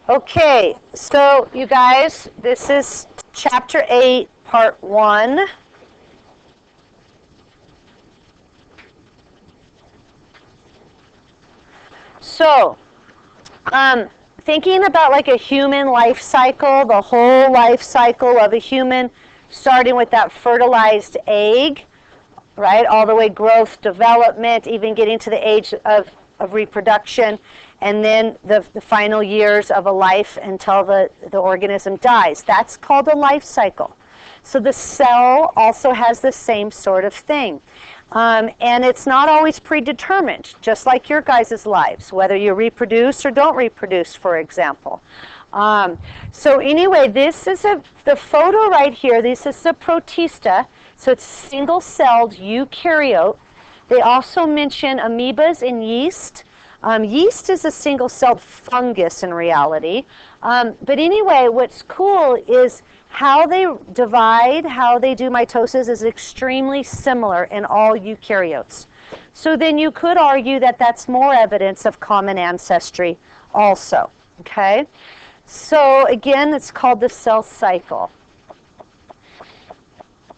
Okay, so you guys, this is chapter 8, part 1. So, thinking about like a human life cycle, the whole life cycle of a human, starting with that fertilized egg, right, all the way growth, development, even getting to the age of reproduction, and then the final years of a life until the organism dies. That's called a life cycle. So the cell also has the same sort of thing. And it's not always predetermined, just like your guys' lives, whether you reproduce or don't reproduce, for example. So anyway, this is the photo right here. This is the protista. So it's single-celled eukaryote. They also mention amoebas and yeast. Yeast is a single-celled fungus in reality. But anyway, what's cool is how they divide, how they do mitosis is extremely similar in all eukaryotes. So then you could argue that that's more evidence of common ancestry also, okay? So again, it's called the cell cycle.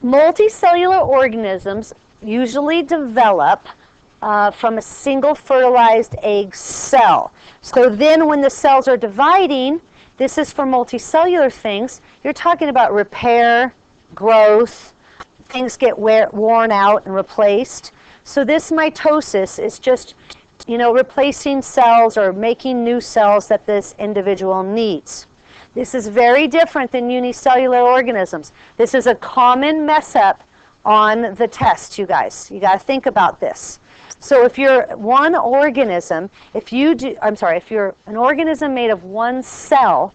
Multicellular organisms usually develop from a single fertilized egg cell. So then when the cells are dividing, this is for multicellular things, you're talking about repair, growth, things get worn out and replaced. So this mitosis is just, replacing cells or making new cells that this individual needs. This is very different than unicellular organisms. This is a common mess up on the test, you guys. You got to think about this. So if you're one organism, if you're an organism made of one cell,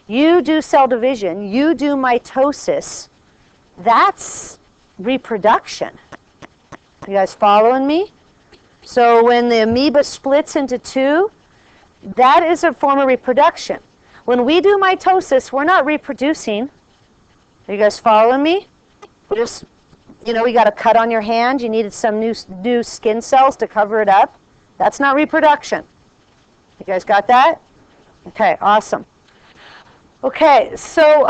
you do cell division, you do mitosis, that's reproduction. You guys following me? So when the amoeba splits into two, that is a form of reproduction. When we do mitosis, we're not reproducing. Are you guys following me? We just, you got a cut on your hand. You needed some new skin cells to cover it up. That's not reproduction. You guys got that? Okay, awesome. Okay, so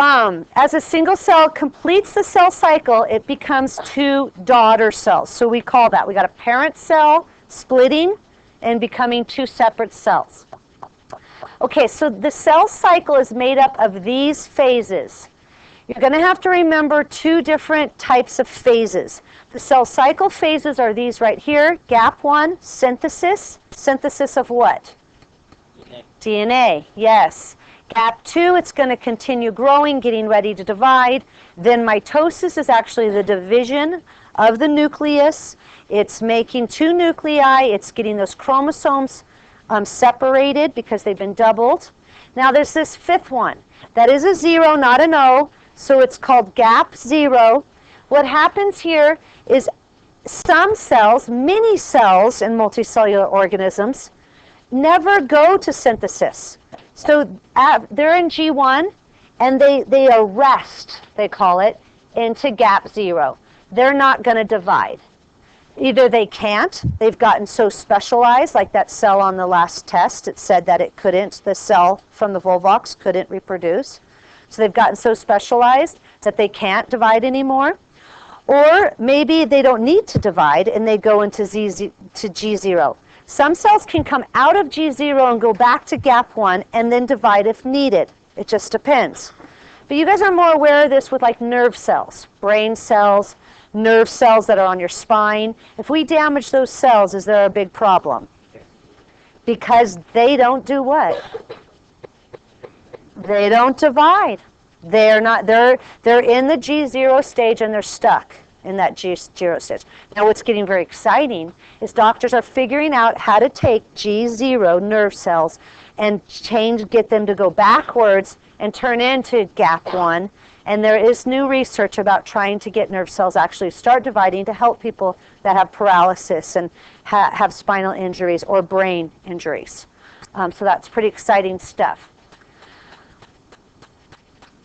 as a single cell completes the cell cycle, it becomes two daughter cells. So we call that. We got a parent cell splitting and becoming two separate cells. Okay, so the cell cycle is made up of these phases. You're going to have to remember two different types of phases. The cell cycle phases are these right here. Gap 1, synthesis. Synthesis of what? DNA, yes. Gap 2, it's going to continue growing, getting ready to divide. Then mitosis is actually the division of the nucleus. It's making two nuclei. It's getting those chromosomes separated because they've been doubled. Now there's this fifth one. That is a 0, not an O, so it's called gap 0. What happens here is some cells, many cells in multicellular organisms, never go to synthesis. So they're in G1 and they arrest, they call it, into gap 0. They're not going to divide. Either they can't, they've gotten so specialized, like that cell on the last test, it said that it couldn't, the cell from the Volvox couldn't reproduce. So they've gotten so specialized that they can't divide anymore. Or maybe they don't need to divide and they go into G0. Some cells can come out of G0 and go back to gap 1 and then divide if needed. It just depends. But you guys are more aware of this with like nerve cells, brain cells, nerve cells that are on your spine. If we damage those cells, is there a big problem? Because they don't do what? They don't divide. They're in the G0 stage and they're stuck in that G0 stage. Now what's getting very exciting is doctors are figuring out how to take G0 nerve cells and get them to go backwards and turn into gap 1. And there is new research about trying to get nerve cells actually start dividing to help people that have paralysis and have spinal injuries or brain injuries. So that's pretty exciting stuff.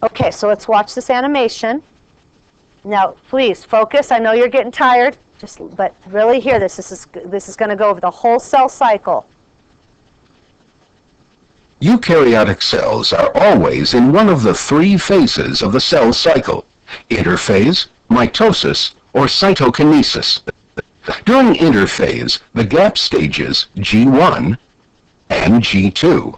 Okay, so let's watch this animation. Now, please focus. I know you're getting tired, but really hear this. This is going to go over the whole cell cycle. Eukaryotic cells are always in one of the three phases of the cell cycle: interphase, mitosis, or cytokinesis. During interphase, the gap stages G1 and G2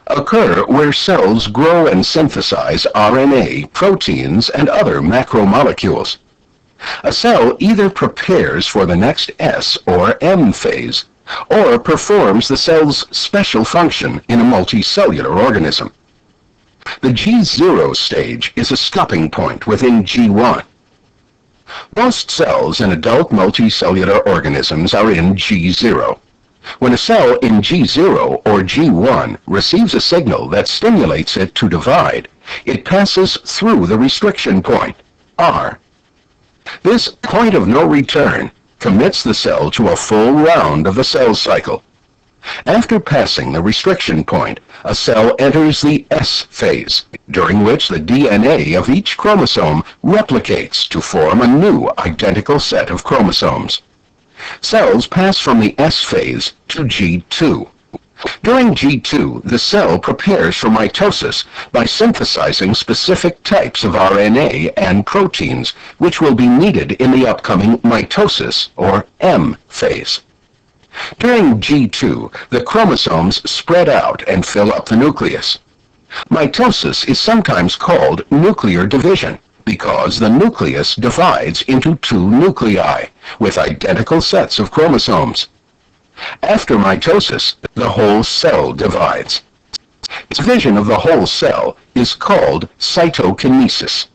occur where cells grow and synthesize RNA, proteins, and other macromolecules. A cell either prepares for the next S or M phase, or performs the cell's special function in a multicellular organism. The G0 stage is a stopping point within G1. Most cells in adult multicellular organisms are in G0. When a cell in G0 or G1 receives a signal that stimulates it to divide, it passes through the restriction point, R. This point of no return commits the cell to a full round of the cell cycle. After passing the restriction point, a cell enters the S phase, during which the DNA of each chromosome replicates to form a new identical set of chromosomes. Cells pass from the S phase to G2. During G2, the cell prepares for mitosis by synthesizing specific types of RNA and proteins, which will be needed in the upcoming mitosis, or M phase. During G2, the chromosomes spread out and fill up the nucleus. Mitosis is sometimes called nuclear division because the nucleus divides into two nuclei with identical sets of chromosomes. After mitosis, the whole cell divides. Division of the whole cell is called cytokinesis.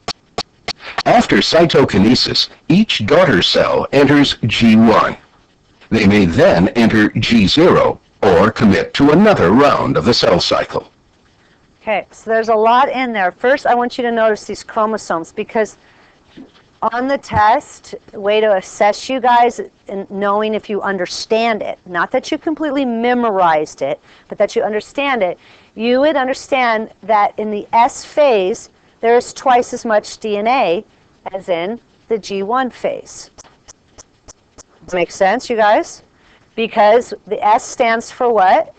After cytokinesis, each daughter cell enters G1. They may then enter G0 or commit to another round of the cell cycle. Okay, so there's a lot in there. First, I want you to notice these chromosomes, because on the test, the way to assess you guys and knowing if you understand it, not that you completely memorized it, but that you understand it, you would understand that in the S phase, there's twice as much DNA as in the G1 phase. Does that make sense, you guys? Because the S stands for what?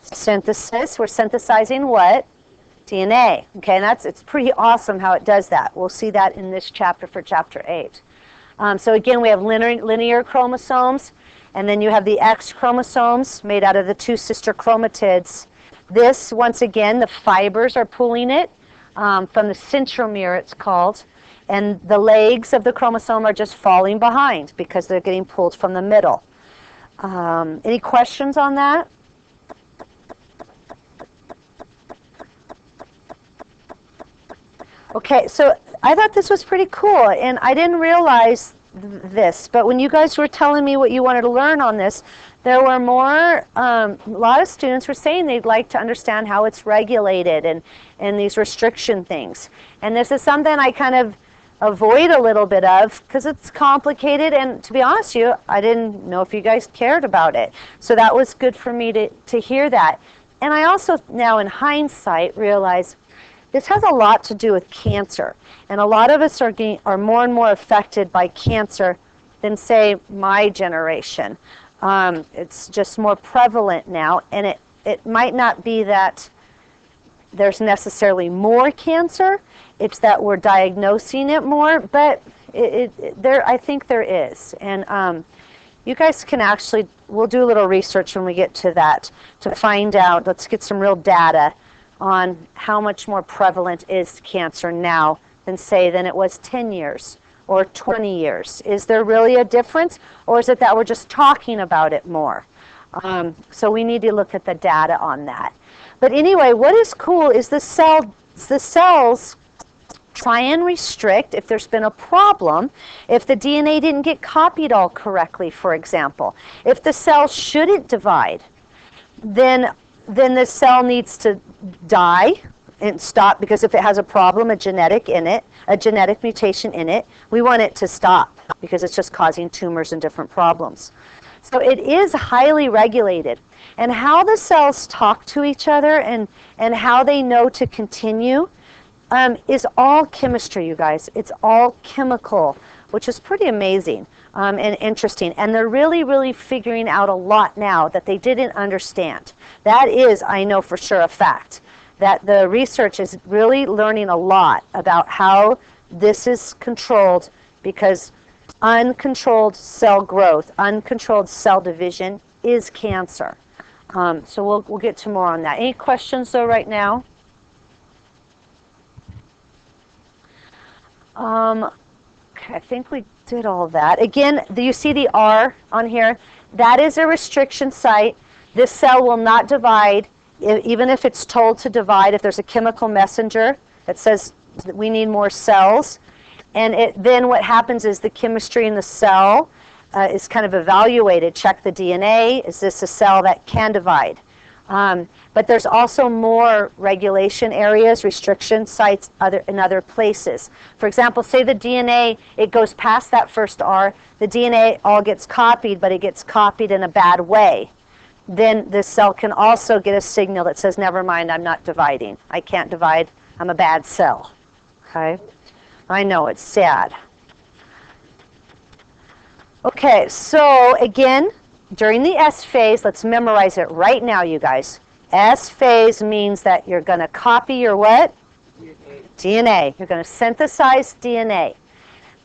Synthesis. We're synthesizing what? DNA. Okay, and it's pretty awesome how it does that. We'll see that in this chapter for chapter 8. So again, we have linear chromosomes, and then you have the X chromosomes made out of the two sister chromatids. This, once again, the fibers are pulling it from the centromere, it's called, and the legs of the chromosome are just falling behind because they're getting pulled from the middle. Any questions on that? Okay, so I thought this was pretty cool, and I didn't realize this, but when you guys were telling me what you wanted to learn on this, there were a lot of students were saying they'd like to understand how it's regulated and these restriction things. And this is something I kind of avoid a little bit of because it's complicated, and to be honest with you, I didn't know if you guys cared about it. So that was good for me to hear that. And I also now in hindsight realize this has a lot to do with cancer, and a lot of us are more and more affected by cancer than, say, my generation. It's just more prevalent now, and it might not be that there's necessarily more cancer, it's that we're diagnosing it more, but I think there is. And you guys can actually, we'll do a little research when we get to that to find out, let's get some real data on how much more prevalent is cancer now than it was 10 years or 20 years. Is there really a difference, or is it that we're just talking about it more? So we need to look at the data on that. But anyway, what is cool is the cells try and restrict if there's been a problem, if the DNA didn't get copied all correctly, for example. If the cell shouldn't divide, then the cell needs to die and stop, because if it has a problem, a genetic mutation in it, we want it to stop because it's just causing tumors and different problems. So it is highly regulated. And how the cells talk to each other and how they know to continue is all chemistry, you guys. It's all chemical, which is pretty amazing. and interesting. And they're really, really figuring out a lot now that they didn't understand. That is, I know for sure, a fact. That the research is really learning a lot about how this is controlled, because uncontrolled cell growth, uncontrolled cell division is cancer. So we'll get to more on that. Any questions though right now? Okay, I think we did all that. Again, do you see the R on here? That is a restriction site. This cell will not divide, even if it's told to divide. If there's a chemical messenger that says that we need more cells, and then what happens is the chemistry in the cell is kind of evaluated. Check the DNA. Is this a cell that can divide? But there's also more regulation areas, restriction sites in other places. For example, say the DNA, it goes past that first R, the DNA all gets copied, but it gets copied in a bad way. Then this cell can also get a signal that says, never mind, I'm not dividing. I can't divide, I'm a bad cell. Okay? I know, it's sad. Okay, so again, during the S phase, let's memorize it right now, you guys. S phase means that you're going to copy your what? DNA. You're going to synthesize DNA.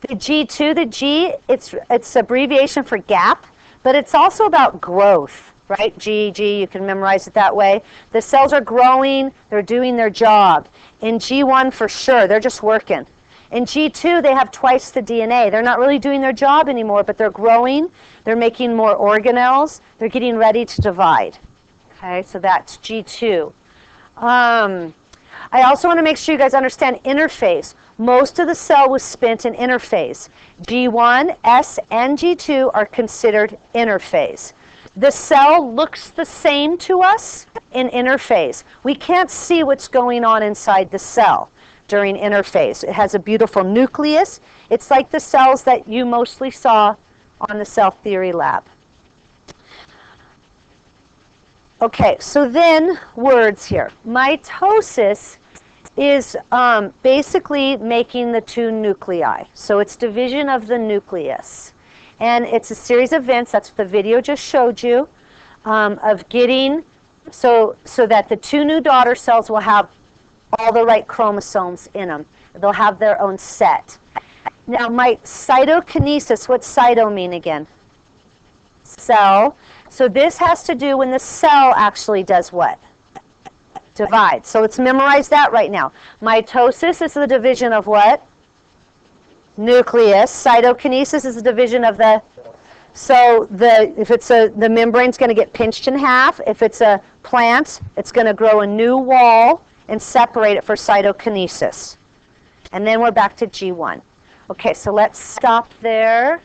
The G2, the G, it's abbreviation for gap, but it's also about growth, right? G, you can memorize it that way. The cells are growing, they're doing their job. In G1, for sure, they're just working. In G2, they have twice the DNA. They're not really doing their job anymore, but they're growing, they're making more organelles, they're getting ready to divide. Okay, so that's G2. I also want to make sure you guys understand interphase. Most of the cell was spent in interphase. G1, S, and G2 are considered interphase. The cell looks the same to us in interphase. We can't see what's going on inside the cell during interphase. It has a beautiful nucleus. It's like the cells that you mostly saw on the cell theory lab. Okay, so then words here. Mitosis is basically making the two nuclei. So it's division of the nucleus. And it's a series of events, that's what the video just showed you, of getting, so that the two new daughter cells will have all the right chromosomes in them. They'll have their own set. Now, my cytokinesis, what's cyto mean again? Cell. So this has to do when the cell actually does what? Divides. So let's memorize that right now. Mitosis is the division of what? Nucleus. Cytokinesis is the division of the... So if it's the membrane's going to get pinched in half. If it's a plant, it's going to grow a new wall and separate it for cytokinesis. And then we're back to G1. Okay, so let's stop there.